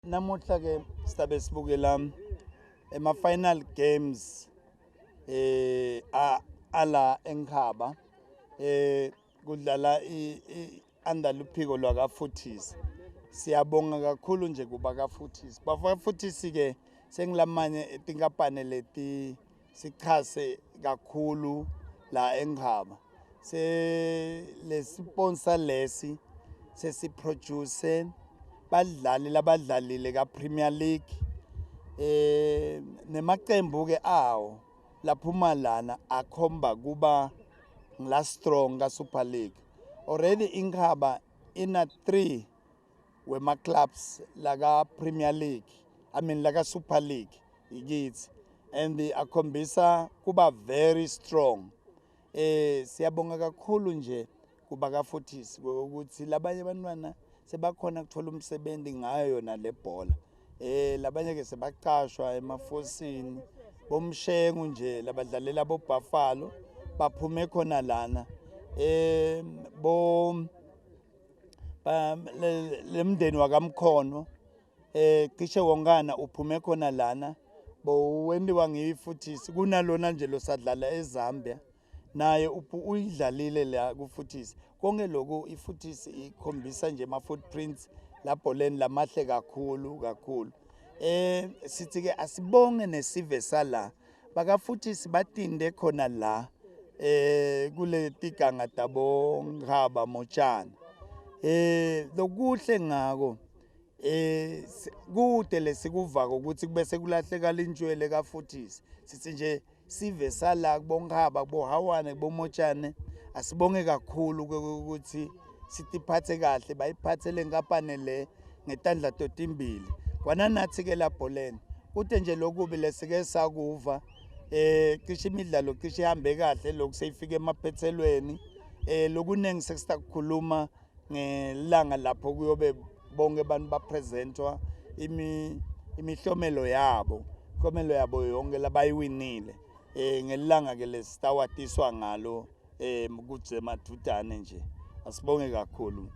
Namuhla ke sizabe sibukela ema-final games ala eNkhaba kudlala under luphiko lwakaFoothies. Siyabonga kakhulu nje kuba kaFoothies. BaFoothies ke sengilamanye tinkampani leti sichase kakhulu la eNkhaba. Lesi-sponsor lesi sesiproduce badlali labadlalile ka-Premier League nemacembu ke awo laphuma lana akhomba kuba ngila strong ka Super League. Already iNkhaba ina 3 wema clubs laka Premier League, laka Super League ikithi, and akhombisa kuba very strong. Siyabonga kakhulu nje kuba kaFoothies ukuthi labanye abantwana sebakhona kuthola umsebenzi ngayo yona le bhola. Labanye ke sebaqashwa emafosini bomshengu nje labadlalela bo Buffalo baphume khona lana. Lemndeni wakamkhono cishe wonkana uphume khona lana wendiwa ngiFoothies. Kunalona nje losadlala eZambia naye uyidlalile la kuFoothies. Konke lokhu iFoothies ikhombisa nje ama-footprints labholeni lamahle kakhulu. Sithi ke asibonge nesive sala bakaFoothies batinde khona la kule tiganga tabo Nkhaba Motshana. Lokuhle ngako kude lesikuvako ukuthi kube sekulahleka linjwele kaFoothies. Sithi nje sive sala kuboNkhaba kuboHawane kubomotshane asibonge kakhulu ukuthi sitiphathe kahle bayiphathe lenkampani le ngetandla totimbili. Kwananathi ke labholeni kude nje lokubi lesike sakuva cishe imidlalo cishe ihambe kahle lokhu seyifike emaphethelweni. Lokunengi sesitakukhuluma ngelanga lapho kuyobe bonke abantu bapresentwa imihlomelo yabo yonke labayiwinile ngelanga ke lesitawatiswa ngalo ukuthi emadudane nje. Asibonge kakhulu.